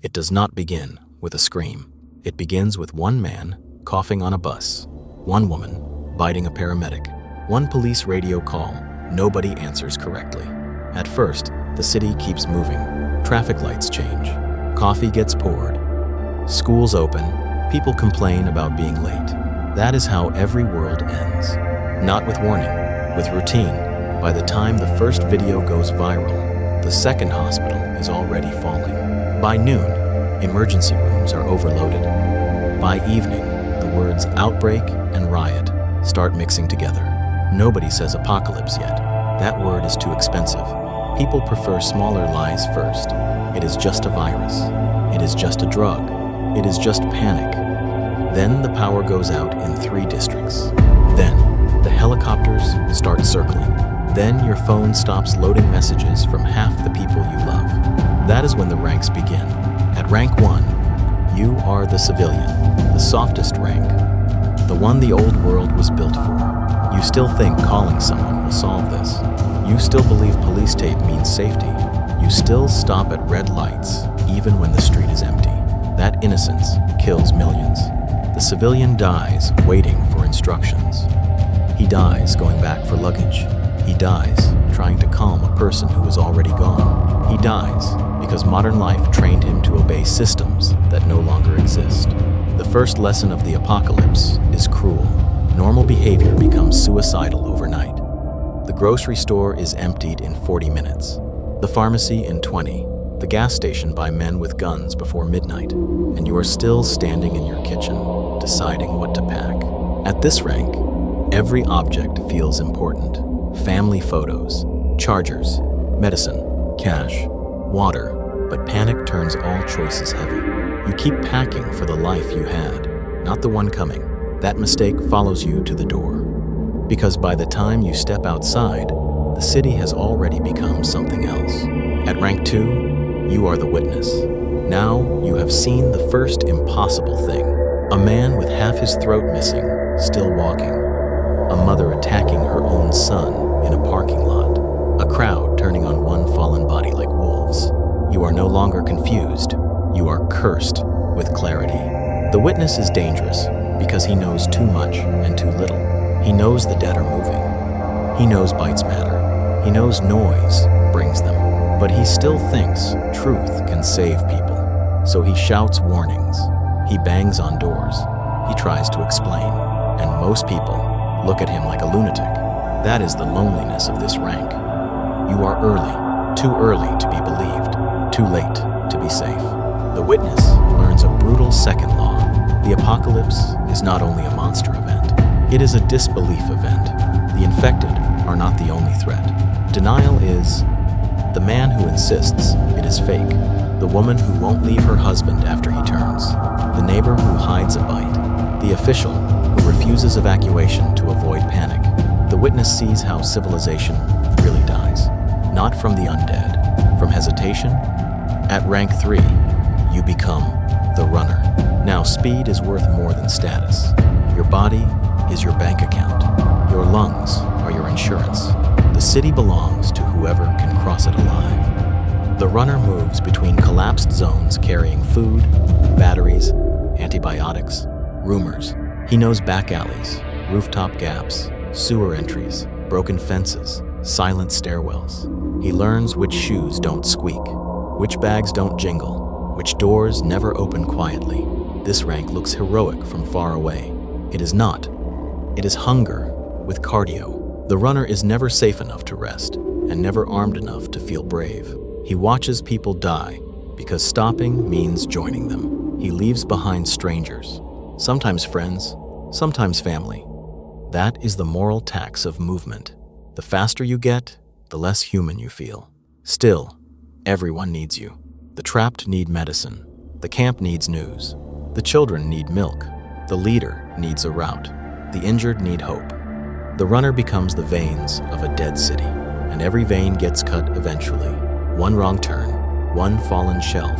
It does not begin with a scream. It begins with one man coughing on a bus, one woman biting a paramedic, one police radio call. Nobody answers correctly. At first, the city keeps moving. Traffic lights change. Coffee gets poured. Schools open. People complain about being late. That is how every world ends. Not with warning, with routine. By the time the first video goes viral, the second hospital is already falling. By noon, emergency rooms are overloaded. By evening, the words outbreak and riot start mixing together. Nobody says apocalypse yet. That word is too expensive. People prefer smaller lies first. It is just a virus. It is just a drug. It is just panic. Then the power goes out in 3 districts. Then the helicopters start circling. Then your phone stops loading messages from half the people you love. That is when the ranks begin. At rank 1, you are the civilian, the softest rank, the one the old world was built for. You still think calling someone will solve this. You still believe police tape means safety. You still stop at red lights, even when the street is empty. That innocence kills millions. The civilian dies waiting for instructions. He dies going back for luggage. He dies trying to calm a person who is already gone. He dies because modern life trained him to obey systems that no longer exist. The first lesson of the apocalypse is cruel. Normal behavior becomes suicidal overnight. The grocery store is emptied in 40 minutes. The pharmacy in 20. The gas station by men with guns before midnight. And you are still standing in your kitchen, deciding what to pack. At this rank, every object feels important. Family photos, chargers, medicine, cash, water, but panic turns all choices heavy. You keep packing for the life you had, not the one coming. That mistake follows you to the door. Because by the time you step outside, the city has already become something else. At rank 2, you are the witness. Now you have seen the first impossible thing. A man with half his throat missing, still walking. A mother attacking her own son in a parking lot. A crowd turning on one fallen body like wolves. You are no longer confused. You are cursed with clarity. The witness is dangerous because he knows too much and too little. He knows the dead are moving. He knows bites matter. He knows noise brings them. But he still thinks truth can save people. So he shouts warnings. He bangs on doors. He tries to explain. And most people look at him like a lunatic. That is the loneliness of this rank. You are early, too early to be believed, too late to be safe. The witness learns a brutal second law. The apocalypse is not only a monster event. It is a disbelief event. The infected are not the only threat. Denial is the man who insists it is fake, the woman who won't leave her husband after he turns, the neighbor who hides a bite, the official who refuses evacuation to avoid panic. The witness sees how civilization really dies, not from the undead, from hesitation. At rank 3, you become the runner. Now speed is worth more than status. Your body is your bank account. Your lungs are your insurance. The city belongs to whoever can cross it alive. The runner moves between collapsed zones carrying food, batteries, antibiotics, rumors. He knows back alleys, rooftop gaps, sewer entries, broken fences, silent stairwells. He learns which shoes don't squeak, which bags don't jingle, which doors never open quietly. This rank looks heroic from far away. It is not. It is hunger with cardio. The runner is never safe enough to rest and never armed enough to feel brave. He watches people die because stopping means joining them. He leaves behind strangers, sometimes friends, sometimes family. That is the moral tax of movement. The faster you get, the less human you feel. Still, everyone needs you. The trapped need medicine. The camp needs news. The children need milk. The leader needs a route. The injured need hope. The runner becomes the veins of a dead city, and every vein gets cut eventually. One wrong turn, one fallen shelf,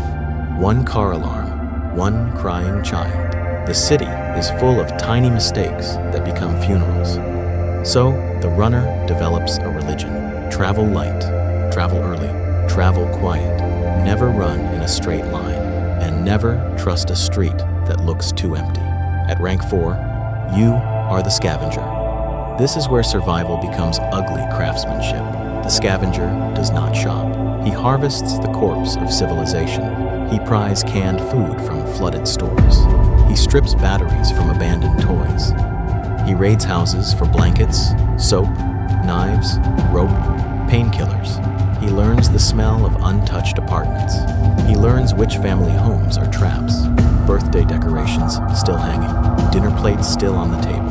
one car alarm, one crying child. The city is full of tiny mistakes that become funerals. So, the runner develops a religion. Travel light, travel early, travel quiet. Never run in a straight line. never trust a street that looks too empty. At rank 4, you are the Scavenger. This is where survival becomes ugly craftsmanship. The Scavenger does not shop. He harvests the corpse of civilization. He pries canned food from flooded stores. He strips batteries from abandoned toys. He raids houses for blankets, soap, knives, rope, painkillers. He learns the smell of untouched apartments. He learns which family homes are traps. Birthday decorations still hanging. Dinner plates still on the table.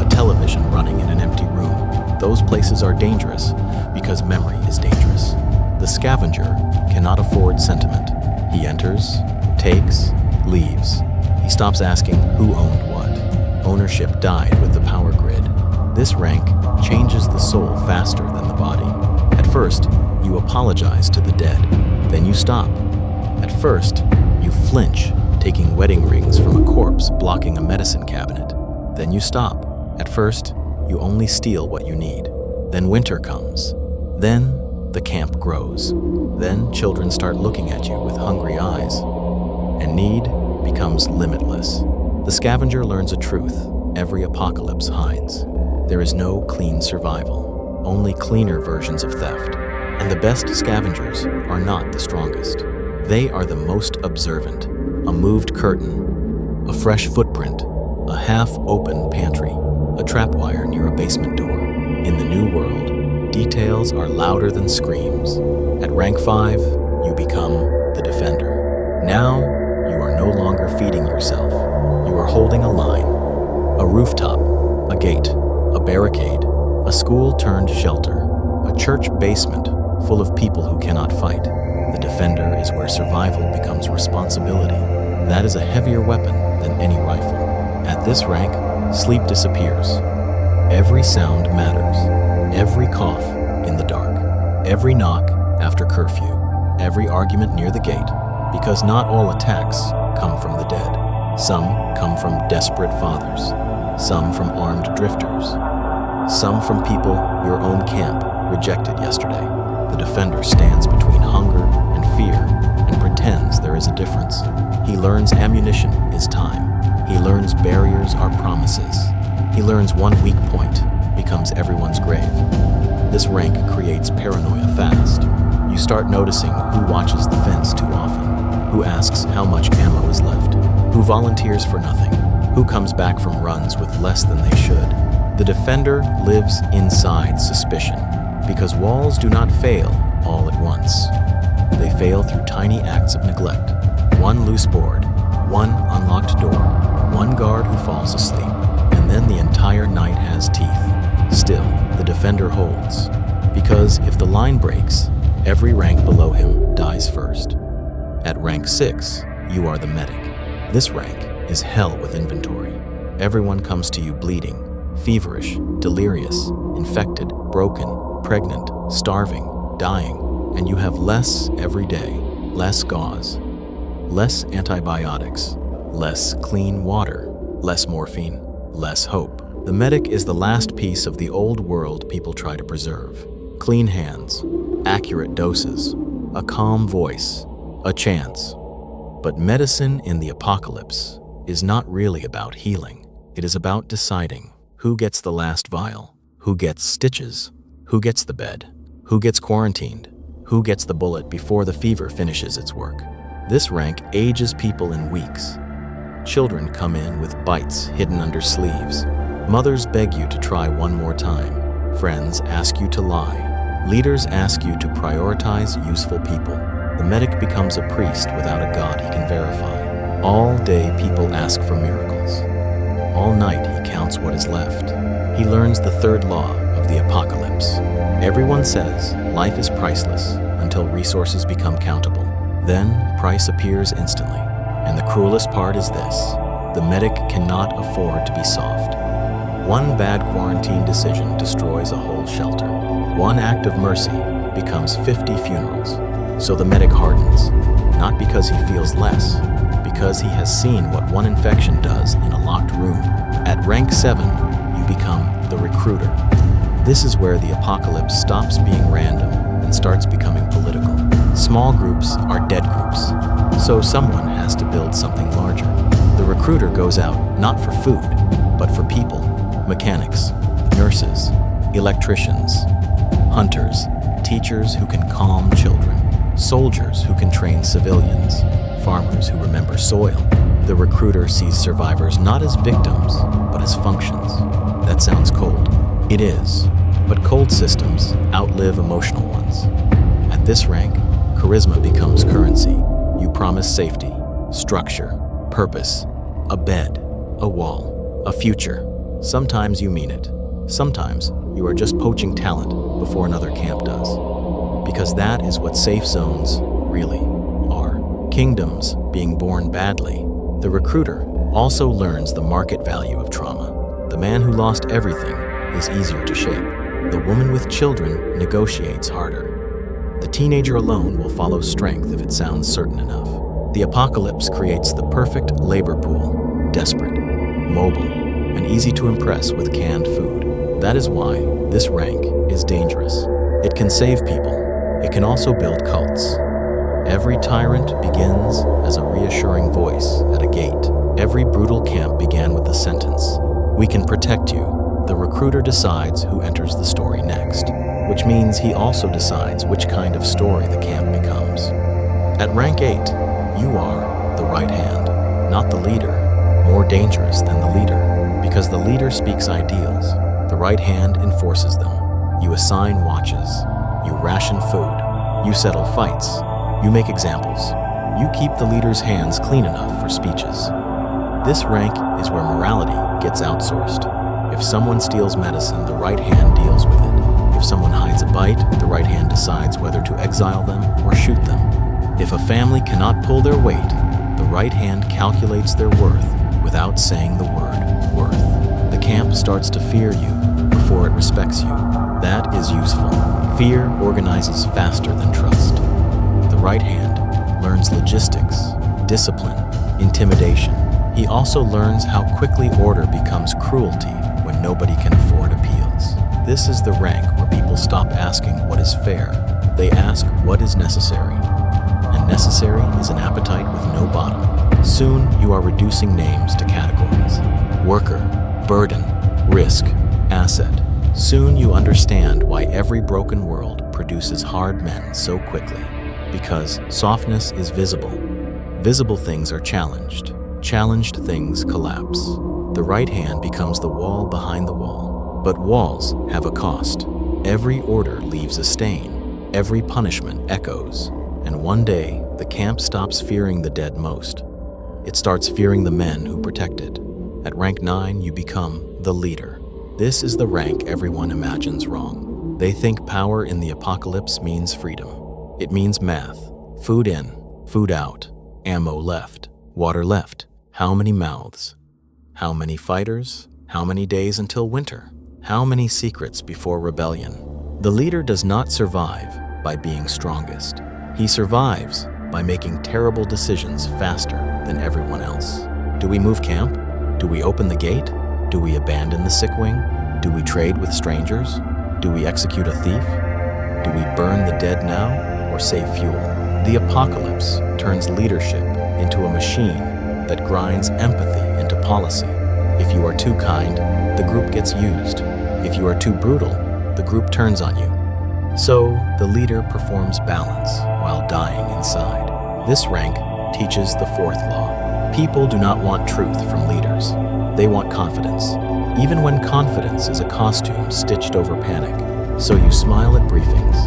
A television running in an empty room. Those places are dangerous because memory is dangerous. The Scavenger cannot afford sentiment. He enters, takes, leaves. He stops asking who owned what. Ownership died with the power grid. This rank changes the soul faster than the body. At first, you apologize to the dead. Then you stop. At first, you flinch, taking wedding rings from a corpse blocking a medicine cabinet. Then you stop. At first, you only steal what you need. Then winter comes. Then the camp grows. Then children start looking at you with hungry eyes. And need becomes limitless. The Scavenger learns a truth every apocalypse hides. There is no clean survival, only cleaner versions of theft. And the best scavengers are not the strongest. They are the most observant. A moved curtain, a fresh footprint, a half-open pantry, a trapwire near a basement door. In the new world, details are louder than screams. At rank 5, you become the Defender. Now, you are no longer feeding yourself. You are holding a line, a rooftop, a gate, a barricade, a school turned shelter, a church basement full of people who cannot fight. The Defender is where survival becomes responsibility. That is a heavier weapon than any rifle. At this rank, sleep disappears. Every sound matters. Every cough in the dark. Every knock after curfew. Every argument near the gate. Because not all attacks come from the dead. Some come from desperate fathers. Some from armed drifters. Some from people your own camp rejected yesterday. The Defender stands between hunger and fear and pretends there is a difference. He learns ammunition is time. He learns barriers are promises. He learns one weak point becomes everyone's grave. This rank creates paranoia fast. You start noticing who watches the fence too often, who asks how much ammo is left, who volunteers for nothing, who comes back from runs with less than they should. The Defender lives inside suspicion, because walls do not fail all at once. They fail through tiny acts of neglect. One loose board, one unlocked door, one guard who falls asleep, and then the entire night has teeth. Still, the Defender holds, because if the line breaks, every rank below him dies first. At rank 6, you are the Medic. This rank is hell with inventory. Everyone comes to you bleeding, feverish, delirious, infected, broken, pregnant, starving, dying, and you have less every day, less gauze, less antibiotics, less clean water, less morphine, less hope. The Medic is the last piece of the old world people try to preserve. Clean hands, accurate doses, a calm voice, a chance. But medicine in the apocalypse is not really about healing. It is about deciding who gets the last vial, who gets stitches, who gets the bed, who gets quarantined, who gets the bullet before the fever finishes its work. This rank ages people in weeks. Children come in with bites hidden under sleeves. Mothers beg you to try one more time. Friends ask you to lie. Leaders ask you to prioritize useful people. The Medic becomes a priest without a god he can verify. All day people ask for miracles. All night he counts what is left. He learns the third law of the apocalypse. Everyone says life is priceless until resources become countable. Then price appears instantly. And the cruelest part is this: the Medic cannot afford to be soft. One bad quarantine decision destroys a whole shelter. One act of mercy becomes 50 funerals. So the Medic hardens, not because he feels less, because he has seen what one infection does in a locked room. At rank 7, you become the Recruiter. This is where the apocalypse stops being random and starts becoming political. Small groups are dead groups, so someone has to build something larger. The recruiter goes out not for food, but for people, mechanics, nurses, electricians, hunters, teachers who can calm children, soldiers who can train civilians, farmers who remember soil. The recruiter sees survivors not as victims, but as functions. That sounds cold. It is, but cold systems outlive emotional ones. At this rank, charisma becomes currency. You promise safety, structure, purpose, a bed, a wall, a future. Sometimes you mean it. Sometimes you are just poaching talent before another camp does. Because that is what safe zones really are. Kingdoms being born badly. The recruiter also learns the market value of trauma. The man who lost everything is easier to shape. The woman with children negotiates harder. The teenager alone will follow strength if it sounds certain enough. The apocalypse creates the perfect labor pool, desperate, mobile, and easy to impress with canned food. That is why this rank is dangerous. It can save people. It can also build cults. Every tyrant begins as a reassuring voice at a gate. Every brutal camp began with the sentence, "We can protect you." The recruiter decides who enters the story next, which means he also decides which kind of story the camp becomes. At rank 8, you are the right hand, not the leader, more dangerous than the leader, because the leader speaks ideals, the right hand enforces them. You assign watches, you ration food, you settle fights, you make examples, you keep the leader's hands clean enough for speeches. This rank is where morality gets outsourced. If someone steals medicine, the right hand deals with it. If someone hides a bite, the right hand decides whether to exile them or shoot them. If a family cannot pull their weight, the right hand calculates their worth without saying the word worth. The camp starts to fear you before it respects you. That is useful. Fear organizes faster than trust. The right hand learns logistics, discipline, intimidation. He also learns how quickly order becomes cruelty when nobody can afford appeals. This is the rank where people stop asking what is fair. They ask what is necessary. And necessary is an appetite with no bottom. Soon you are reducing names to categories. Worker, burden, risk, asset. Soon you understand why every broken world produces hard men so quickly. Because softness is visible. Visible things are challenged. Challenged things collapse. The right hand becomes the wall behind the wall. But walls have a cost. Every order leaves a stain. Every punishment echoes. And one day, the camp stops fearing the dead most. It starts fearing the men who protect it. At rank 9, you become the leader. This is the rank everyone imagines wrong. They think power in the apocalypse means freedom. It means math. Food in, food out, ammo left, water left. How many mouths? How many fighters? How many days until winter? How many secrets before rebellion? The leader does not survive by being strongest. He survives by making terrible decisions faster than everyone else. Do we move camp? Do we open the gate? Do we abandon the sick wing? Do we trade with strangers? Do we execute a thief? Do we burn the dead now or save fuel? The apocalypse turns leadership into a machine that grinds empathy into policy. If you are too kind, the group gets used. If you are too brutal, the group turns on you. So, the leader performs balance while dying inside. This rank teaches the fourth law. People do not want truth from leaders. They want confidence, even when confidence is a costume stitched over panic. So you smile at briefings.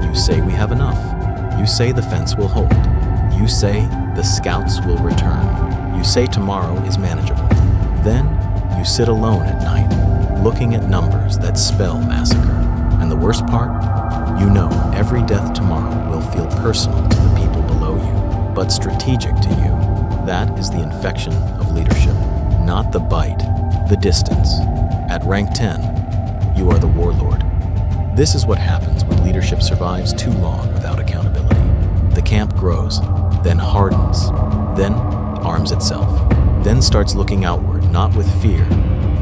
You say we have enough. You say the fence will hold. You say the scouts will return. You say tomorrow is manageable. Then you sit alone at night, looking at numbers that spell massacre. And the worst part? You know every death tomorrow will feel personal to the people below you, but strategic to you. That is the infection of leadership. Not the bite, the distance. At rank 10, you are the warlord. This is what happens when leadership survives too long without accountability. The camp grows, then hardens, then arms itself, then starts looking outward, not with fear,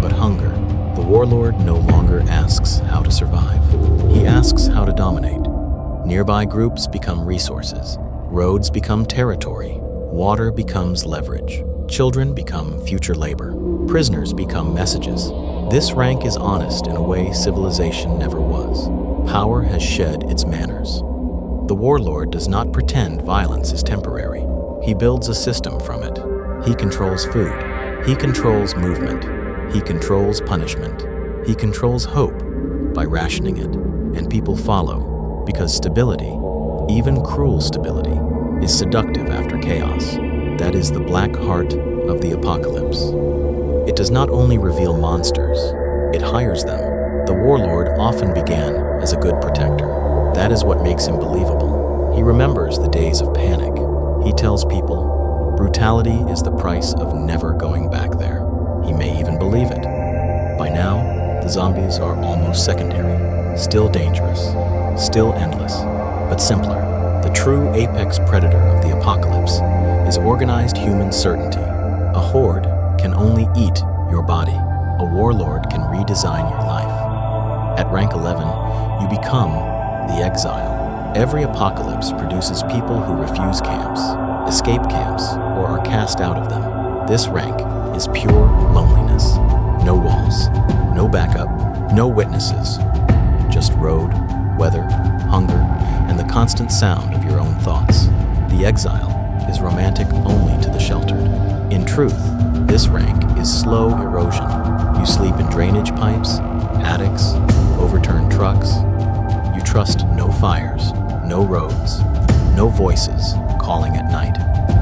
but hunger. The warlord no longer asks how to survive. He asks how to dominate. Nearby groups become resources. Roads become territory. Water becomes leverage. Children become future labor. Prisoners become messages. This rank is honest in a way civilization never was. Power has shed its manners. The Warlord does not pretend violence is temporary. He builds a system from it. He controls food. He controls movement. He controls punishment. He controls hope by rationing it. And people follow because stability, even cruel stability, is seductive after chaos. That is the black heart of the apocalypse. It does not only reveal monsters, it hires them. The Warlord often began as a good protector. That is what makes him believable. He remembers the days of panic. He tells people, brutality is the price of never going back there. He may even believe it. By now, the zombies are almost secondary, still dangerous, still endless, but simpler. The true apex predator of the apocalypse is organized human certainty. A horde can only eat your body. A warlord can redesign your life. At rank 11, you become the Exile. Every apocalypse produces people who refuse camps, escape camps, or are cast out of them. This rank is pure loneliness. No walls, no backup, no witnesses. Just road, weather, hunger, and the constant sound of your own thoughts. The Exile is romantic only to the sheltered. In truth, this rank is slow erosion. You sleep in drainage pipes, attics, overturned trucks. You trust no fires, no roads, no voices calling at night.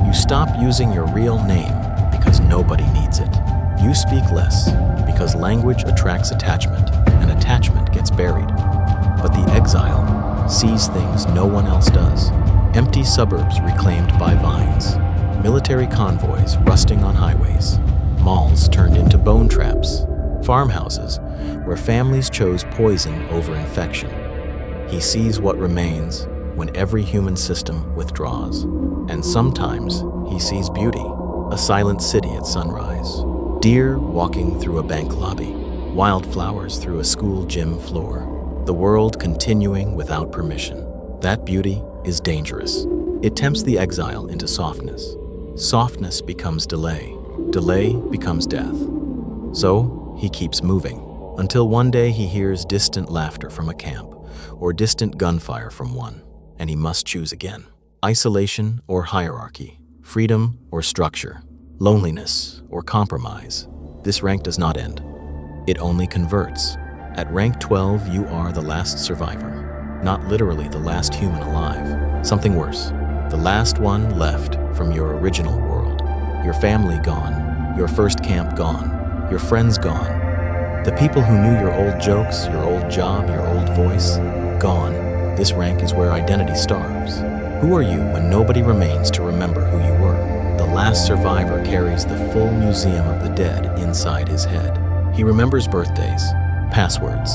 You stop using your real name because nobody needs it. You speak less because language attracts attachment, and attachment gets buried. But the Exile sees things no one else does. Empty suburbs reclaimed by vines, military convoys rusting on highways, malls turned into bone traps, farmhouses where families chose poison over infection. He sees what remains when every human system withdraws. And sometimes he sees beauty, a silent city at sunrise, deer walking through a bank lobby, wildflowers through a school gym floor, the world continuing without permission. That beauty is dangerous. It tempts the Exile into softness. Softness becomes delay. Delay becomes death. So he keeps moving until one day he hears distant laughter from a camp or distant gunfire from one, and he must choose again. Isolation or hierarchy, freedom or structure, loneliness or compromise. This rank does not end. It only converts. At rank 12, you are the last survivor. Not literally the last human alive. Something worse. The last one left from your original world. Your family gone. Your first camp gone. Your friends gone. The people who knew your old jokes, your old job, your old voice, gone. This rank is where identity starves. Who are you when nobody remains to remember who you were? The last survivor carries the full museum of the dead inside his head. He remembers birthdays, passwords,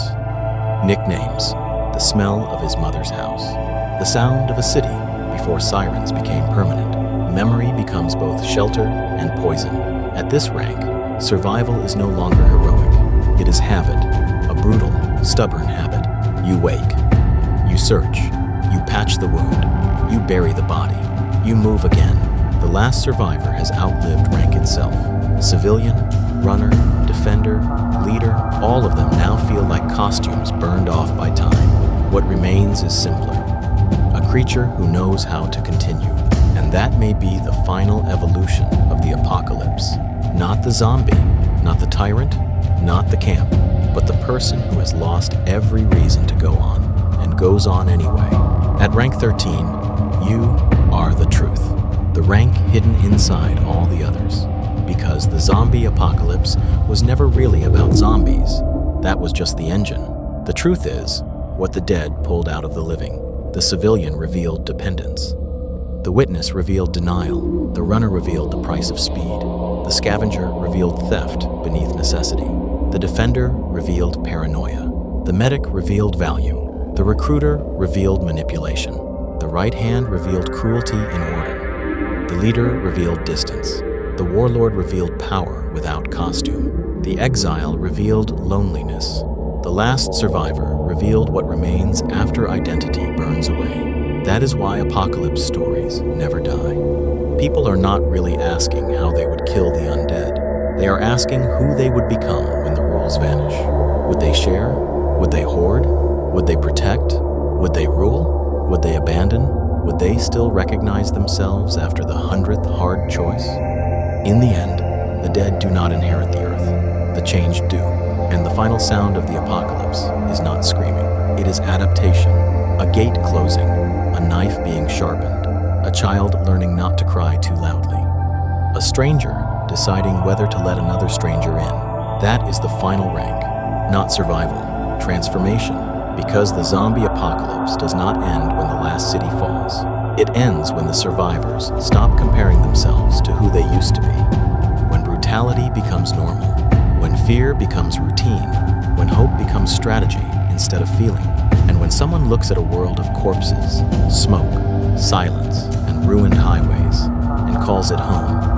nicknames, the smell of his mother's house, the sound of a city before sirens became permanent. Memory becomes both shelter and poison. At this rank, survival is no longer heroic. It is habit, a brutal, stubborn habit. You wake, you search, you patch the wound, you bury the body, you move again. The last survivor has outlived rank itself. Civilian, runner, defender, leader, all of them now feel like costumes burned off by time. What remains is simpler. A creature who knows how to continue. And that may be the final evolution of the apocalypse. Not the zombie, not the tyrant, not the camp, but the person who has lost every reason to go on, and goes on anyway. At rank 13, you are the truth. The rank hidden inside all the others. Because the zombie apocalypse was never really about zombies. That was just the engine. The truth is, what the dead pulled out of the living. The civilian revealed dependence. The witness revealed denial. The runner revealed the price of speed. The scavenger revealed theft beneath necessity. The defender revealed paranoia. The medic revealed value. The recruiter revealed manipulation. The right hand revealed cruelty in order. The leader revealed distance. The warlord revealed power without costume. The exile revealed loneliness. The The last survivor revealed what remains after identity burns away. That is why apocalypse stories never die. People are not really asking how they would kill the undead. They are asking who they would become when the rules vanish. Would they share? Would they hoard? Would they protect? Would they rule? Would they abandon? Would they still recognize themselves after the 100th hard choice? In the end, the dead do not inherit the earth. The changed do. And the final sound of the apocalypse is not screaming. It is adaptation, a gate closing, a knife being sharpened, a child learning not to cry too loudly, a stranger deciding whether to let another stranger in. That is the final rank, not survival, transformation. Because the zombie apocalypse does not end when the last city falls. It ends when the survivors stop comparing themselves to who they used to be. When brutality becomes normal. When fear becomes routine. When hope becomes strategy instead of feeling. And when someone looks at a world of corpses, smoke, silence, and ruined highways and calls it home.